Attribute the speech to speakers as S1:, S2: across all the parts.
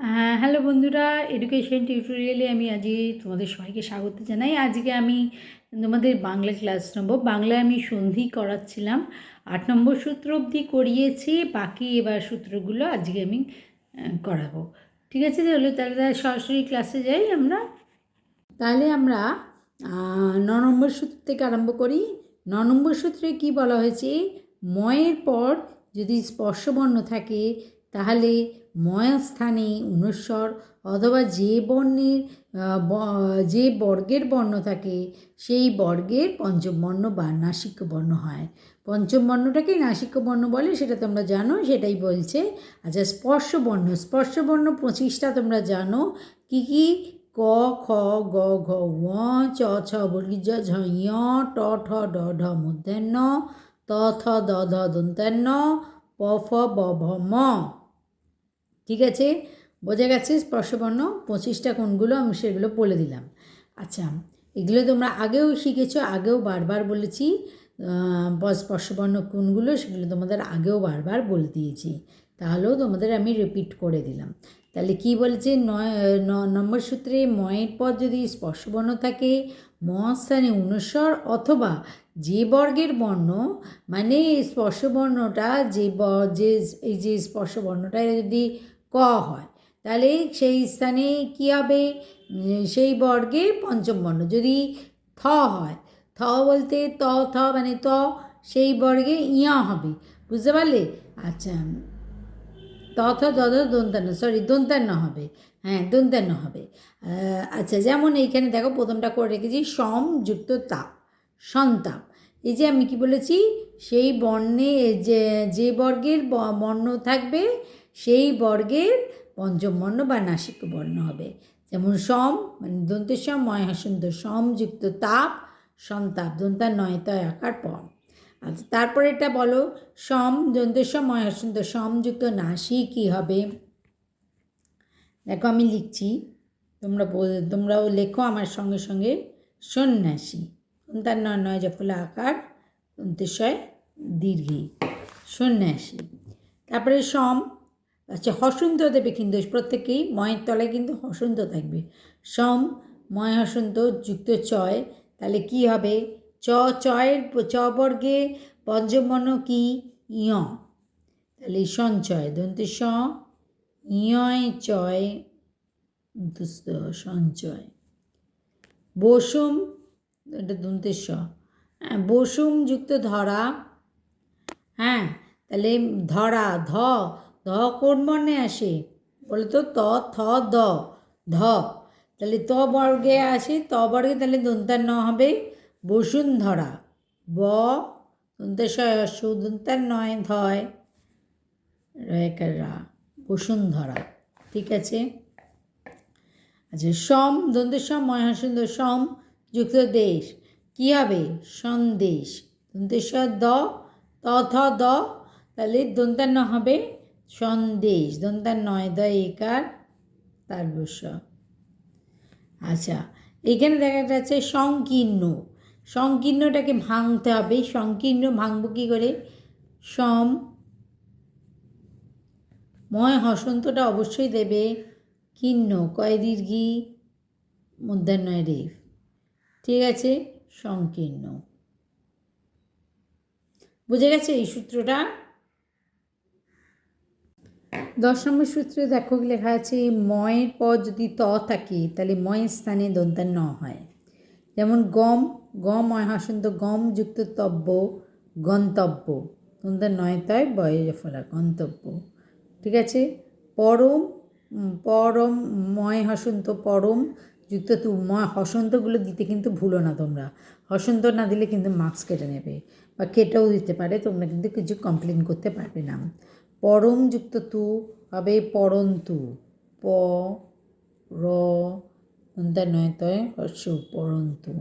S1: Hello বন্ধুরা, education টিউটোরিয়ালে আমি আজকে তোমাদের সবাইকে স্বাগত জানাই। আজকে আমি তোমাদের বাংলা ক্লাস নেব। বাংলায় আমি সন্ধি করাচ্ছিলাম, 8 নম্বর সূত্র অবধি করিয়েছি, বাকি এবার সূত্রগুলো আজকে আমি করাবো। ঠিক আছে, তাহলে সরাসরি ক্লাসে যাই আমরা। তাহলে আমরা 9 নম্বর সূত্র থেকে আরম্ভ করি। 9 নম্বর সূত্রে কি বলা হয়েছে, ময়ের পর যদি স্পর্শবর্ণ থাকে তাহলে ময়া স্থানে অনুস্বর অথবা যে বর্ণের যে বর্গের বর্ণ থাকে সেই বর্গের পঞ্চম বর্ণ বা নাসিক্য বর্ণ হয়। পঞ্চম বর্ণটাকেই নাসিক্য বর্ণ বলে, সেটা তোমরা জানো, সেটাই বলছে। আচ্ছা, স্পর্শবর্ণ 25টা তোমরা জানো। কি কি? ক, খ, গ, ঘ, ঙ, চ, ছ, বর্গীয় ঝ, ঞ, ট, ঠ, ড, ঢ মূর্ধন্য, ত, থ, দ, ধ দন্তান্ন, প, ফ, ব, ভ, ম। ঠিক আছে, বোঝা গেছে স্পর্শবর্ণ 25টা কোনগুলো, আমি সেগুলো বলে দিলাম। আচ্ছা, এগুলো তোমরা আগেও শিখেছো, আগেও বারবার বলেছি। স্পর্শবর্ণ কোনগুলো সেগুলো তোমাদের আগেও বারবার বলে দিয়েছি, তাহলেও তোমাদের আমি রিপিট করে দিলাম। তাহলে কি বলেছে, 9 নম্বর সূত্রে ময়ের পর যদি স্পর্শবর্ণ থাকে ম স্থানে অনুস্বর অথবা যে বর্গের বর্ণ, মানে স্পর্শবর্ণটা যে এই যে স্পর্শবর্ণটা যদি ক হয় তাহলে সেই স্থানে কী হবে, সেই বর্গের পঞ্চম বর্ণ। যদি থ হয়, থ বলতে ত, থ মানে ত, সেই বর্গে ইয়া হবে, বুঝতে পারলে? আচ্ছা, ত, থ, দ, ধ দন্তান্ন, সরি দন্তান্ন হবে, হ্যাঁ দন্তান্ন হবে। আচ্ছা, যেমন এইখানে দেখো প্রথমটা করে রেখেছি সম যুক্ত তাপ, সন্তাপ। এই যে আমি কি বলেছি, সেই বর্ণে যে বর্গের বর্ণ থাকবে সেই বর্গের পঞ্চম বর্ণ বা নাসিক্য বর্ণ হবে। যেমন সম মানে দন্তের সম ময় হাসন্ত, সম যুক্ত তাপ, সন্তাপ দন্তার নয় তয় আকার প। আচ্ছা, তারপরে এটা বলো, সম দন্তের সম ময় হাসন্ত, সমযুক্ত নাসি কী হবে? দেখো আমি লিখছি, তোমরাও লেখো আমার সঙ্গে সঙ্গে। সন্ন্যাসী দন্তার নয় নয় জফলা আকার দন্তেশয় দীর্ঘী, সন্ন্যাসী। তারপরে সম, আচ্ছা হসন্ত দেবে কিন্তু প্রত্যেকেই, ময়ের তলায় কিন্তু হসন্ত থাকবে। সম ময় হসন্ত যুক্ত চয়, তাহলে কি হবে? চয়ের চ বর্গে পঞ্চম বর্ণ কি? ইয়, তাহলে সঞ্চয় দন্তে স ইয় চয় দুস্ত সঞ্চয়। বসুম, এটা দন্তের স, হ্যাঁ বসুম যুক্ত ধরা, হ্যাঁ তাহলে ধরা ধ, ধ কোন বর্ণে আসে বলো তো? ত, থ, দ, ধ, তাহলে ত বর্গে আসে, ত বর্গে তাহলে দন্তার ন হবে বসুন্ধরা। ব দন্তেশয় সু দন্তার নয় ধয় রেকার রা, বসুন্ধরা। ঠিক আছে। আচ্ছা, সম দন্তের সম ময় সুন্দর, সম যুক্ত দেশ কী হবে? সন্দেশ দন্তেশ্বর দ, ত, থ, দ, তাহলে দন্তার ন হবে সন্দেশ, দন্তার নয় দ একার তার বস। আচ্ছা, এখানে দেখা যাচ্ছে সংকীর্ণ, সংকীর্ণটাকে ভাঙতে হবে। সংকীর্ণ ভাঙবো কী করে? সম ময় হসন্তটা অবশ্যই দেবে, কীর্ণ কয় দীর্ঘী মধ্যাহ্নয় রেফ, ঠিক আছে, সংকীর্ণ। বুঝে গেছে এই সূত্রটা? 10 নম্বর সূত্রে দেখো লেখা আছে, ময়ের পর যদি ত থাকে তাহলে ময়ের স্থানে দন্তার ন হয়। যেমন গম, গম ময় হসন্ত গম যুক্ত তব্য গন্তব্য, দন্তার নয় তয় বয়ে ফলা গন্তব্য। ঠিক আছে। পরম, পরম ময় হসন্ত পরম যুক্ত তু, হসন্তগুলো দিতে কিন্তু ভুলো না তোমরা, হসন্ত না দিলে কিন্তু মার্কস কেটে নেবে বা কেটেও দিতে পারে, তোমরা কিন্তু কিছু কমপ্লেন করতে পারবে না। পরম যুক্ত তু হবে পরন্তু, প র দন্তার নয় তয় হর্ষ পরন্তু।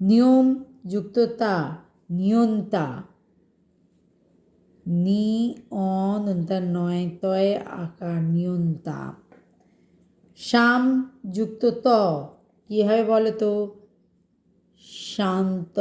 S1: নিয়ম যুক্ত তা, নিয়ন্তা, নি অ দন্তার নয় তয় আকার নিয়ন্তা। শাম যুক্ত ত কী হবে বলো তো? শান্ত।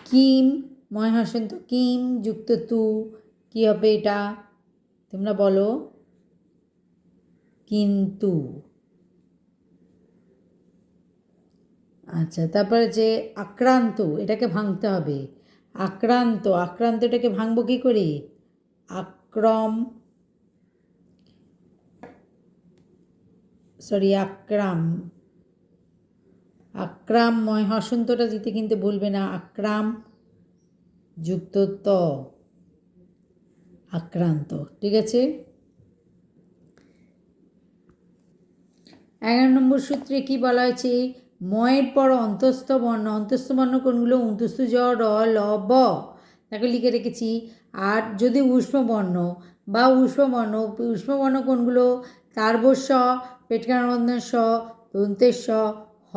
S1: কিম ময় হাসন্ত কিম যুক্ত তু কী হবে এটা? তোমরা বলো কিন্তু। আচ্ছা, তারপরে যে আক্রান্ত, এটাকে ভাঙতে হবে। আক্রান্ত, আক্রান্তটাকে ভাঙবো কী করে? আক্রম, সরি আক্রাম, আক্রামময় হসন্তটা দিতে কিন্তু ভুলবে না। আক্রাম যুক্ত ত, আক্রান্ত। ঠিক আছে। 11 নম্বর সূত্রে কি বলা হয়েছে? ময়ের পর অন্তস্থ বর্ণ, অন্তস্থ বর্ণ কোনগুলো? উন্তস্থ জ, র, ল, ব, তাকে লিখে রেখেছি। আর যদি উষ্মবর্ণ বা উষ্মবর্ণ, উষ্মবর্ণ কোনগুলো? তারবস্য, পেটকারবন্ধ স, দন্তের স, হ,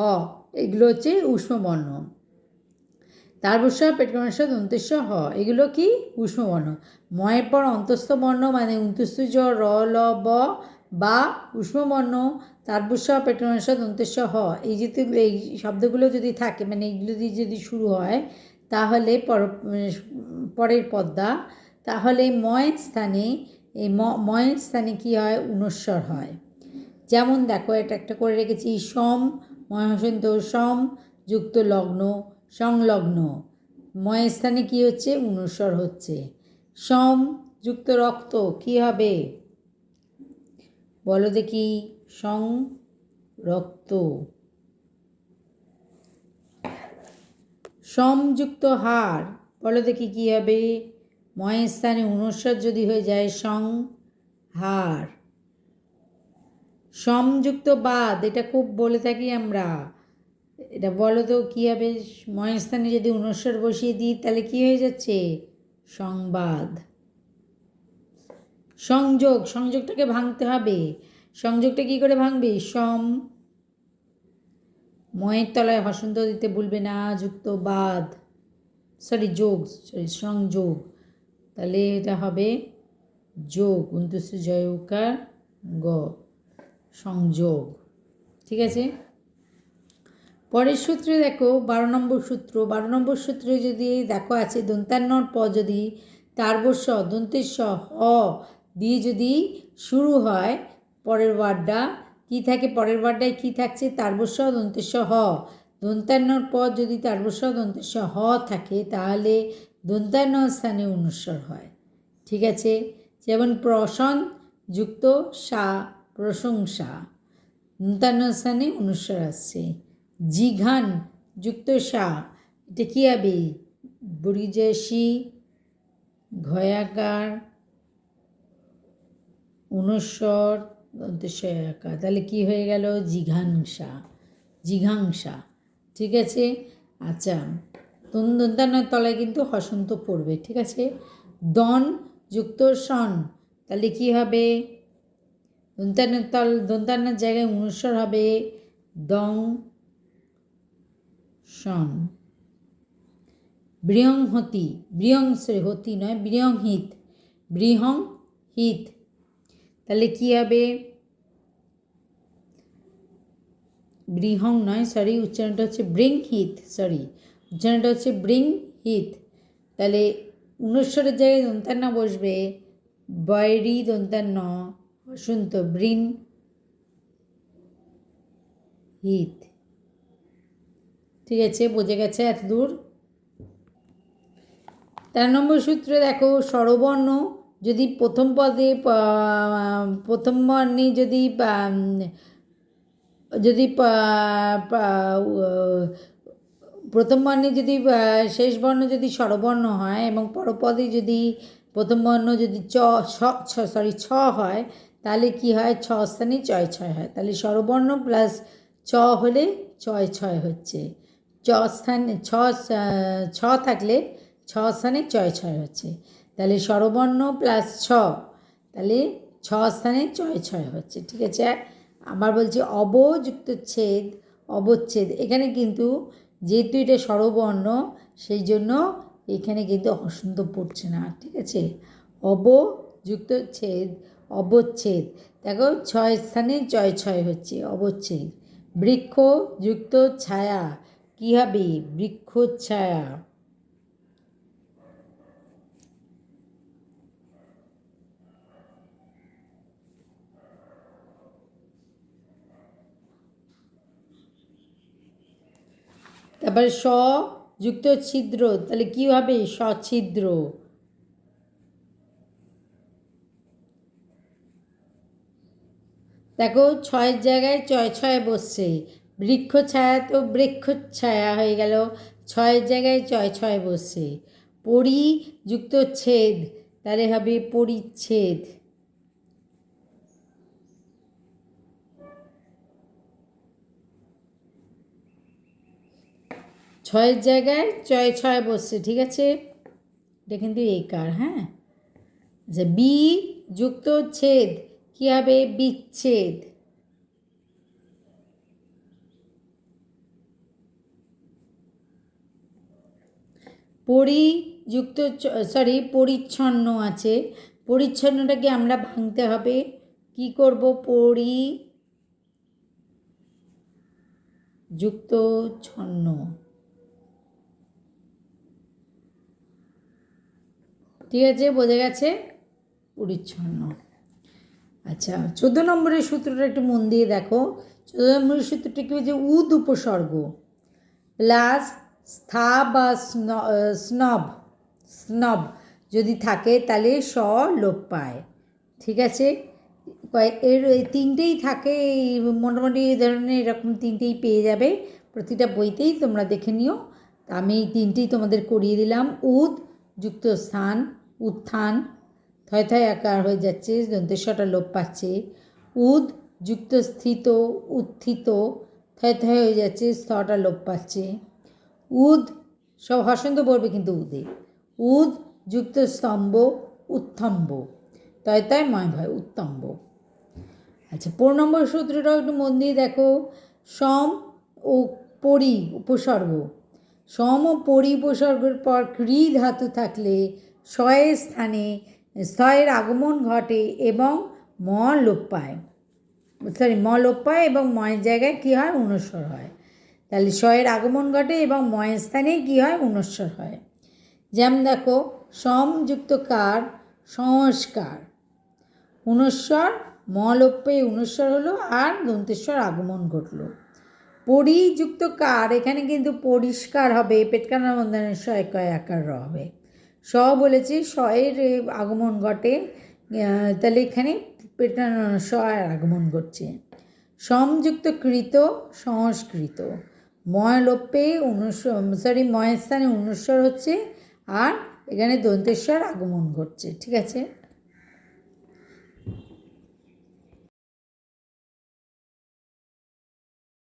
S1: এগুলো হচ্ছে উষ্মবর্ণ। তারবস্য, পেটকারবন্ধ স, দন্তের স, হ, এগুলো কি? উষ্মবর্ণ। ময়ের পর অন্তস্থ বর্ণ মানে উন্তস্থ জ, র, ল, ব বা উষ্মবর্ণ তারবস্য, পেটকারবন্ধ স, দন্তের স, হ, এই যে এই শব্দগুলো যদি থাকে, মানে এইগুলো দিয়ে যদি শুরু হয়, তাহলে পরের পদ্মা, তাহলে ময়ের স্থানে, এই ময়ের স্থানে কী হয়? ঊনস্বর হয়। যেমন দেখো, এটা একটা করে রেখেছি। সম, ময়হসন্ত, সম যুক্ত লগ্ন, সংলগ্ন, ময়ের স্থানে কী হচ্ছে? ঊনস্বর হচ্ছে। সম যুক্ত রক্ত কী হবে? বলো দেখি। সং রক্ত। সমযুক্ত হার, বলো দেখি কী হবে? ময়ের স্থানে ঊনস্বর যদি হয়ে যায়, সং হার। সমযুক্ত বাদ, এটা খুব বলে থাকি আমরা, এটা বলো তো কী হবে? ময়ের স্থানে যদি ঊনস্বর বসিয়ে দিই তাহলে কী হয়ে যাচ্ছে? সংবাদ। সংযোগ, সংযোগটাকে ভাঙতে হবে। সংযোগটা কী করে ভাঙবে? সম, ময়ের তলায় হসন্ত দিতে ভুলবে না, যুক্ত বাদ, সরি যোগ, সরি সংযোগ, তাহলে এটা হবে যোগ, উন্তস্ত জয়কার গ, সংযোগ। ঠিক আছে। পরের সূত্রে দেখো 12 নম্বর সূত্র। 12 নম্বর সূত্রে যদি দেখো আছে দন্তান্নর প যদি তারবস্য, দন্তের স, হ দিয়ে যদি শুরু হয়, পরের ওয়ার্ডটা কী থাকে? পরের ওয়ার্ডটায় কী থাকছে? তারবস্য, দন্তের স, হ। দন্তান্নর প যদি তারবস্য, দন্তের স, হ থাকে, তাহলে দন্তান্ন স্থানে ঊনস্বর হয়। ঠিক আছে। যেমন প্রশন যুক্ত সা, প্রশংসা, দন্তান্ন স্থানে ঊনস্বর আসছে। জিঘান যুক্ত সা, এটা কী হবে? বরিজেশি ঘয়াকার ঊনস্বর দন্তেশয়াকার, তাহলে কি হয়ে গেল? জিঘাংসা, জিঘাংসা। ঠিক আছে। আচ্ছা, দন্তান্নর তলায় কিন্তু হসন্ত পড়বে। ঠিক আছে। দন যুক্ত সন, তাহলে কি হবে? দন্তান্নর জায়গায় ঊনস্বর হবে, দং সন। বৃহংহতি, হতি নয়, বৃহংহিত, বৃহংহিত, তাহলে কী হবে? বৃহং নয়, সরি, উচ্চারণটা হচ্ছে বৃংহিত, সরি, উচ্চারণটা হচ্ছে বৃংহিত। তাহলে ঊনস্বরের জায়গায় দন্তান্ন বসবে, বৈরি দন্তান্ন, বসন্ত, বৃন হিত। ঠিক আছে, বোঝা গেছে এত দূর? 13 নম্বর সূত্রে দেখো, স্বরবর্ণ যদি প্রথম পদে, প্রথম বর্ণে যদি যদি প্রথম বর্ণে যদি শেষ বর্ণ যদি স্বরবর্ণ হয় এবং পরপদে যদি প্রথম বর্ণ যদি সরি ছ হয়, তাহলে কি হয়? ছ স্থানে চয় ছয় হয়। তাহলে স্বরবর্ণ প্লাস চ হলে চয় ছয় হচ্ছে। স্থানে ছ থাকলে ছ স্থানে চয় ছয় হচ্ছে। তাহলে স্বরবর্ণ প্লাস ছ, তাহলে ছ স্থানে চয় ছয় হচ্ছে। ঠিক আছে। আবার বলছি অবযুক্ত ছেদ, অবচ্ছেদ, এখানে কিন্তু যেহেতু এটা স্বরবর্ণ, সেই জন্য এখানে কিন্তু হসন্ত পড়ছে না। ঠিক আছে। অবযুক্ত ছেদ, অবচ্ছেদ, দেখো ছয় স্থানে চয় ছয় হচ্ছে, অবচ্ছেদ। বৃক্ষ যুক্ত ছায়া, কী হবে? বৃক্ষ ছায়া। তারপরে স যুক্ত ছিদ্র, তাহলে কী হবে? সছিদ্র। দেখো ছয়ের জায়গায় ছয় ছয় বসছে, বৃক্ষ ছায়া তো বৃক্ষ ছায়া হয়ে গেল, ছয়ের জায়গায় ছয় ছয় বসছে। পরি যুক্ত ছেদ, তাহলে হবে পরিচ্ছেদ। ছয়ের জায়গায় ছয় ছয় বসছে, ঠিক আছে, এটা কিন্তু একার। হ্যাঁ, আচ্ছা, বি যুক্ত ছেদ কী হবে? বিচ্ছেদ। পরিযুক্ত পরিচ্ছন্ন আছে, পরিচ্ছন্নটাকে আমরা ভাঙতে হবে, কি করব? যুক্ত ছন্ন, ঠিক আছে, বোঝা গেছে? পরিচ্ছন্ন। আচ্ছা, 14 নম্বরের সূত্রটা একটু মন দিয়ে দেখো। 14 নম্বরের সূত্রটা কি হচ্ছে? উদ উপসর্গ প্লাস স্থা বা স্নব স্নব যদি থাকে তাহলে স লোপ পায়, ঠিক আছে। এর তিনটেই থাকে, এই মোটামুটি এই ধরনের এরকম তিনটেই পেয়ে যাবে প্রতিটা বইতেই, তোমরা দেখে নিও। আমি এই তিনটেই তোমাদের করিয়ে দিলাম। উদ যুক্ত স্থান উত্থান, থয় থয় আকার হয়ে যাচ্ছে, দন্তেশ্বটা লোপ পাচ্ছে। উদ যুক্ত স্থিত উত্থিত, থয় থয় হয়ে যাচ্ছে, স্থটা লোপ পাচ্ছে। উদ সব হসন্ত পড়বে কিন্তু উদে। উদ যুক্ত স্তম্ভ উত্তম্ব, তয় তয় ময় ভয় উত্তম্ব। আচ্ছা, 15 নম্বর সূত্রটাও একটু মন দিয়ে দেখো। সম ও পরি উপসর্গ, সম ও পরি উপসর্গের পর ক্রি ধাতু থাকলে শয়ের স্থানে স্থয়ের আগমন ঘটে এবং ম লোপ পায়, ম লোপ পায় এবং ময়ের জায়গায় কী হয়? অনুস্বর হয়। তাহলে শয়ের আগমন ঘটে এবং ময়ের স্থানে কী হয়? অনুস্বর হয়। যেমন দেখো, সমযুক্ত কার সংস্কার, অনুস্বর, ম লোপ পেয়ে অনুস্বর হলো আর দন্তেশ্বর আগমন ঘটলো। পরিযুক্ত কার, এখানে কিন্তু পরিষ্কার হবে, পেটকানা বন্ধনের শয় কয় আকার র হবে। স বলেছি শয়ের আগমন ঘটে, তাহলে এখানে পেটকানা স আগমন ঘটছে। সমযুক্ত কৃত সংস্কৃত, ময় লোপে ময়ের স্থানে অনুস্বর হচ্ছে আর এখানে দন্তেশ্বর আগমন ঘটছে, ঠিক আছে।